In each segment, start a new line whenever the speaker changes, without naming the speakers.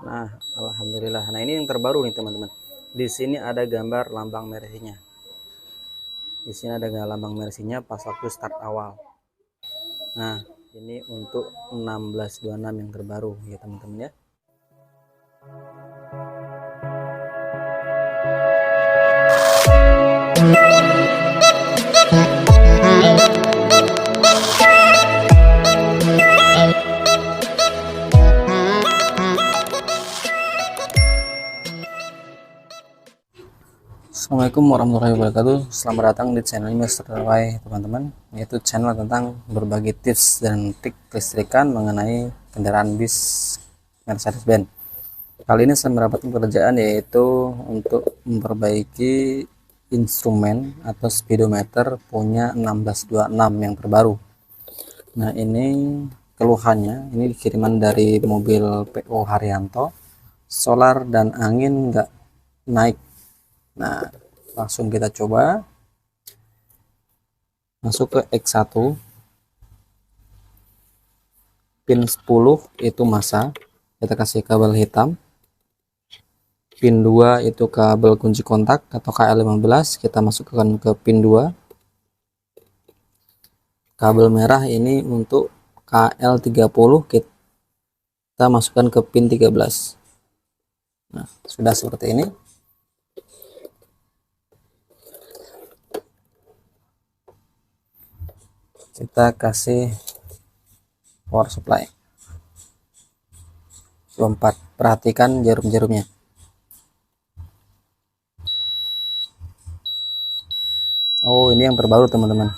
Nah, alhamdulillah. Nah, ini yang terbaru nih teman-teman. Di sini ada gambar lambang mersinya. Di sini ada lambang mersinya pas waktu start awal. Nah, ini untuk 1626 yang terbaru ya teman-teman ya. Assalamualaikum warahmatullahi wabarakatuh. Selamat datang di channel Mr. DIY teman-teman, yaitu channel tentang berbagi tips dan trik kelistrikan mengenai kendaraan bis Mercedes-Benz. Kali ini saya mendapatkan pekerjaan yaitu untuk memperbaiki instrumen atau speedometer punya 1626 yang terbaru. Nah, ini keluhannya, ini kiriman dari mobil PO Haryanto, solar dan angin nggak naik. Nah, langsung kita coba masuk ke X1, pin 10 itu massa, kita kasih kabel hitam. Pin 2 itu kabel kunci kontak atau KL15, kita masukkan ke pin 2. Kabel merah ini untuk KL30, kita masukkan ke pin 13. Nah, sudah seperti ini. Kita kasih power supply 24. Perhatikan jarum-jarumnya. Oh, ini yang terbaru teman-teman.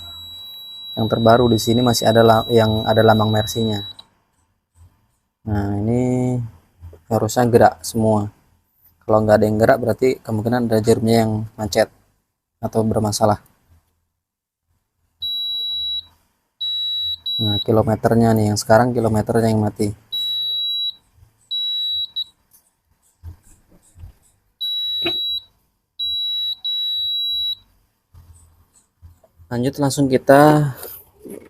Yang terbaru di sini masih ada yang ada lambang mersinya. Nah, ini harusnya gerak semua. Kalau nggak ada yang gerak berarti kemungkinan ada jarumnya yang macet atau bermasalah. Nah, kilometernya nih yang sekarang kilometernya yang mati. Lanjut, langsung kita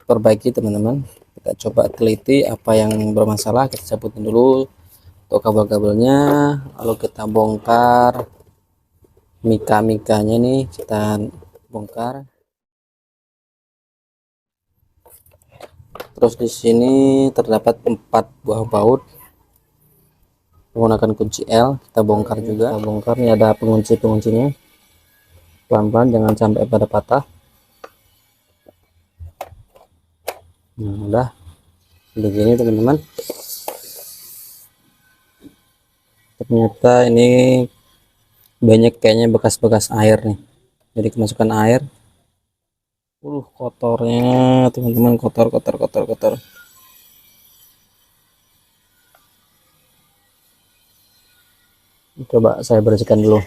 perbaiki teman-teman. Kita coba teliti apa yang bermasalah, kita cabutin dulu untuk kabel-kabelnya, lalu kita bongkar mika-mikanya nih, kita bongkar. Terus di sini terdapat 4 buah baut menggunakan kunci L, kita bongkar juga. Kita bongkar, ini ada pengunci-penguncinya. Pelan-pelan, jangan sampai pada patah. Nah, udah begini teman-teman. Ternyata ini banyak kayaknya bekas-bekas air nih, jadi kemasukan air. Kotornya teman-teman, kotor. Coba saya bersihkan dulu.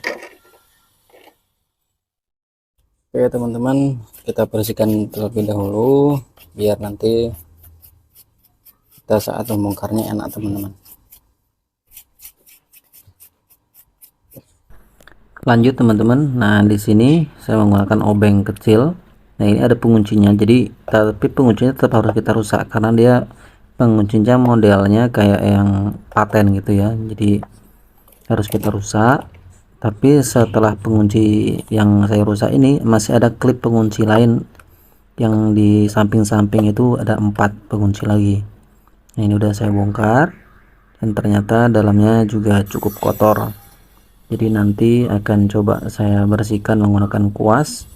Oke teman-teman, kita bersihkan terlebih dahulu biar nanti kita saat membongkarnya enak teman-teman. Lanjut teman-teman. Nah, di sini saya menggunakan obeng kecil. Nah, ini ada penguncinya, jadi tapi penguncinya tetap harus kita rusak karena dia penguncinya modelnya kayak yang paten gitu ya, jadi harus kita rusak. Tapi setelah pengunci yang saya rusak ini masih ada klip pengunci lain yang di samping-samping, itu ada 4 pengunci lagi. Nah, ini udah saya bongkar dan ternyata dalamnya juga cukup kotor, jadi nanti akan coba saya bersihkan menggunakan kuas.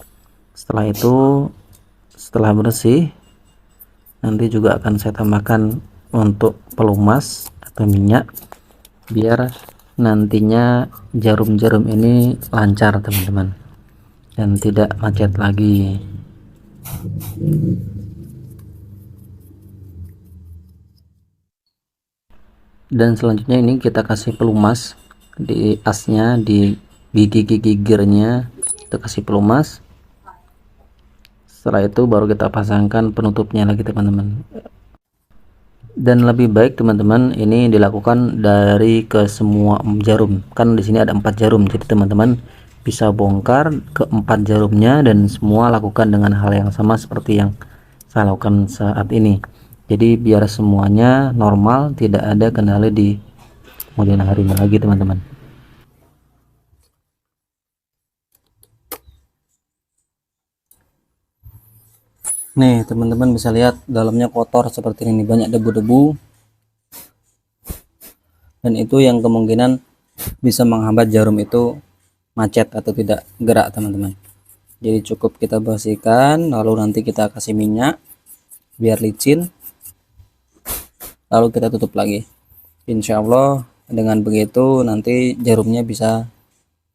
Setelah itu, setelah bersih, nanti juga akan saya tambahkan untuk pelumas atau minyak biar nantinya jarum-jarum ini lancar teman-teman dan tidak macet lagi. Dan selanjutnya ini kita kasih pelumas di asnya, di gigi-gigi gearnya kita kasih pelumas. Setelah itu baru kita pasangkan penutupnya lagi teman-teman. Dan lebih baik teman-teman ini dilakukan dari ke semua jarum, kan di sini ada 4 jarum, jadi teman-teman bisa bongkar ke 4 jarumnya dan semua lakukan dengan hal yang sama seperti yang saya lakukan saat ini. Jadi biar semuanya normal, tidak ada kendala di kemudian harinya lagi teman-teman. Nih teman-teman bisa lihat dalamnya kotor seperti ini, banyak debu-debu, dan itu yang kemungkinan bisa menghambat jarum itu macet atau tidak gerak teman-teman. Jadi cukup kita bersihkan, lalu nanti kita kasih minyak biar licin, lalu kita tutup lagi. Insya Allah dengan begitu nanti jarumnya bisa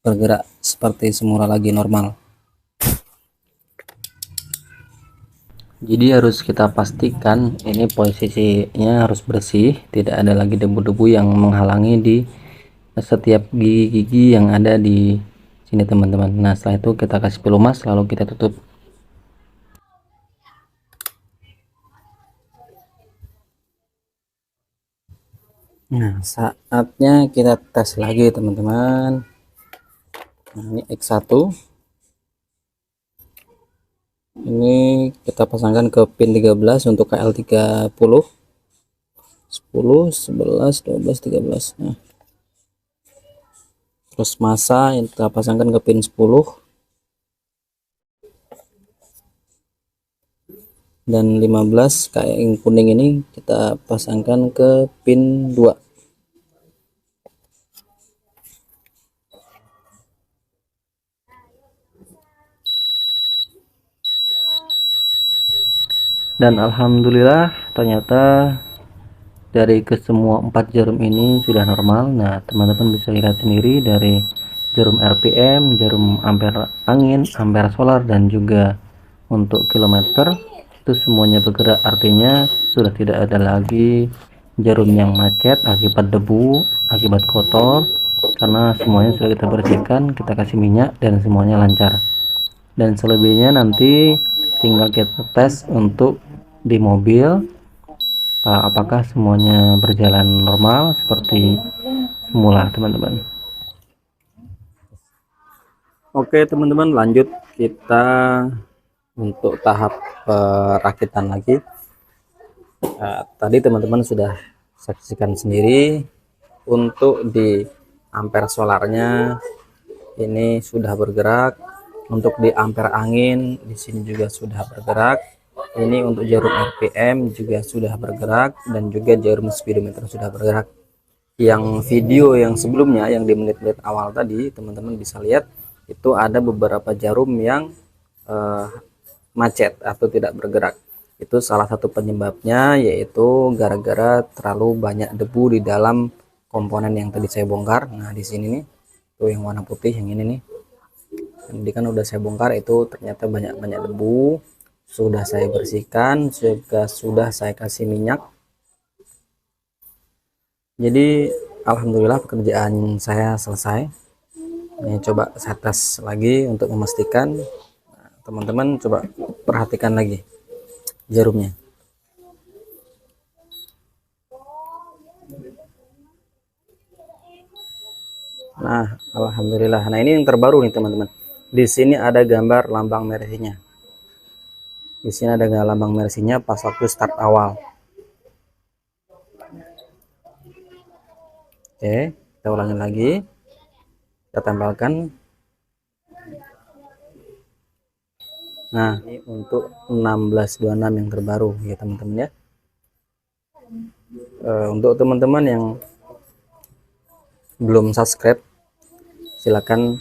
bergerak seperti semula lagi, normal. Jadi harus kita pastikan ini posisinya harus bersih, tidak ada lagi debu-debu yang menghalangi di setiap gigi-gigi yang ada di sini teman-teman. Nah setelah itu kita kasih pelumas lalu kita tutup. Nah saatnya kita tes lagi teman-teman. Nah, ini X1, ini kita pasangkan ke pin 13 untuk KL30, 10, 11, 12, 13. Nah, terus masa yang kita pasangkan ke pin 10 dan 15, kayak yang kuning ini kita pasangkan ke pin 2. Dan alhamdulillah ternyata dari kesemua 4 jarum ini sudah normal. Nah teman-teman bisa lihat sendiri dari jarum RPM, jarum ampere angin, ampere solar, dan juga untuk kilometer itu semuanya bergerak, artinya sudah tidak ada lagi jarum yang macet akibat debu, akibat kotor, karena semuanya sudah kita bersihkan, kita kasih minyak, dan semuanya lancar. Dan selebihnya nanti tinggal kita tes untuk di mobil apakah semuanya berjalan normal seperti semula teman-teman. Oke teman-teman, lanjut kita untuk tahap perakitan lagi. Tadi teman-teman sudah saksikan sendiri untuk di ampere solarnya ini sudah bergerak, untuk di ampere angin di sini juga sudah bergerak, ini untuk jarum RPM juga sudah bergerak, dan juga jarum speedometer sudah bergerak. Yang video yang sebelumnya yang di menit-menit awal tadi teman-teman bisa lihat itu ada beberapa jarum yang macet atau tidak bergerak. Itu salah satu penyebabnya yaitu gara-gara terlalu banyak debu di dalam komponen yang tadi saya bongkar. Nah di sini nih tuh yang warna putih yang ini nih, jadi kan udah saya bongkar, itu ternyata banyak debu. Sudah saya bersihkan, juga sudah saya kasih minyak. Jadi alhamdulillah pekerjaan saya selesai. Ini coba saya tes lagi untuk memastikan. Teman-teman coba perhatikan lagi jarumnya. Nah alhamdulillah. Nah ini yang terbaru nih teman-teman, di sini ada gambar lambang mersinya. Di sini ada lambang mersinya pas waktu start awal. Oke, kita ulangi lagi, kita tempelkan. Nah ini untuk 1626 yang terbaru ya teman-teman ya. Untuk teman-teman yang belum subscribe, silakan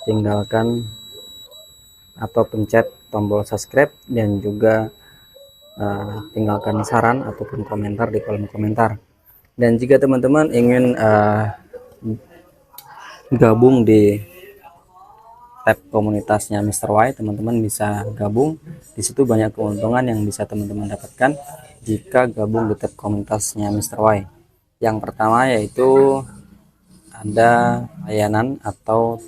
tinggalkan atau pencet tombol subscribe, dan juga tinggalkan saran ataupun komentar di kolom komentar. Dan jika teman-teman ingin gabung di tab komunitasnya Mr. Y, teman-teman bisa gabung di situ. Banyak keuntungan yang bisa teman-teman dapatkan jika gabung di tab komunitasnya Mr. Y. Yang pertama yaitu ada layanan atau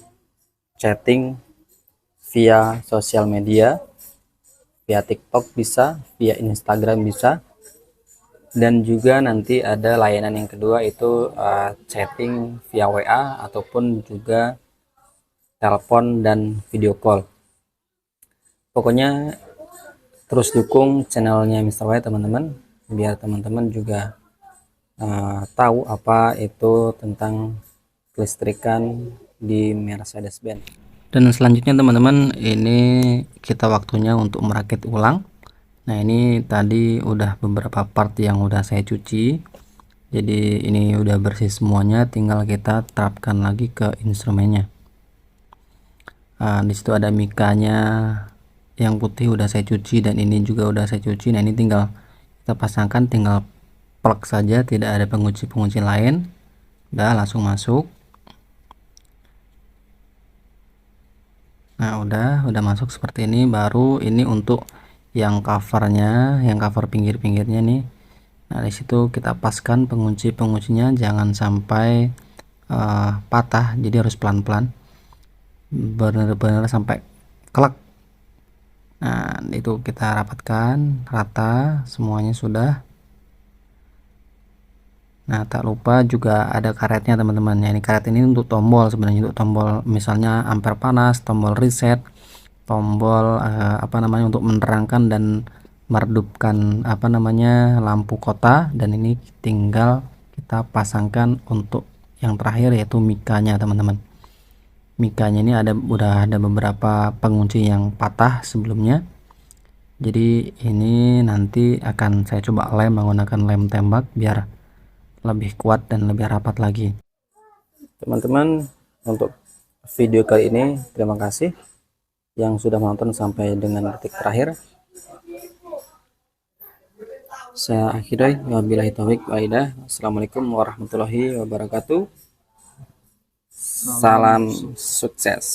chatting via sosial media, via TikTok bisa, via Instagram bisa, dan juga nanti ada layanan yang kedua itu chatting via WA ataupun juga telepon dan video call. Pokoknya terus dukung channelnya Mr. Y teman-teman, biar teman-teman juga tahu apa itu tentang kelistrikan di Mercedes-Benz. Dan selanjutnya teman-teman, ini kita waktunya untuk merakit ulang. Nah, ini tadi udah beberapa part yang udah saya cuci, jadi ini udah bersih semuanya, tinggal kita terapkan lagi ke instrumennya. Di situ ada mikanya yang putih udah saya cuci, dan ini juga udah saya cuci. Nah, ini tinggal kita pasangkan, tinggal plug saja, tidak ada pengunci lain. Udah langsung masuk. Nah, udah masuk seperti ini. Baru ini untuk yang covernya, yang cover pinggir-pinggirnya nih. Nah, di situ kita paskan penguncinya, jangan sampai patah, jadi harus pelan-pelan, benar-benar sampai kelak. Nah, itu kita rapatkan rata semuanya sudah. Nah, tak lupa juga ada karetnya teman-teman. Ya, ini karet ini untuk tombol, sebenarnya untuk tombol misalnya ampere panas, tombol reset, tombol apa namanya untuk menerangkan dan meredupkan apa namanya lampu kota. Dan ini tinggal kita pasangkan untuk yang terakhir, yaitu mikanya teman-teman. Mikanya ini udah ada beberapa pengunci yang patah sebelumnya, jadi ini nanti akan saya coba lem menggunakan lem tembak biar lebih kuat dan lebih rapat lagi. Teman-teman, untuk video kali ini terima kasih yang sudah menonton sampai dengan detik terakhir. Saya akhiri, wabillahi taufik wal hidayah. Assalamualaikum warahmatullahi wabarakatuh. Salam sukses.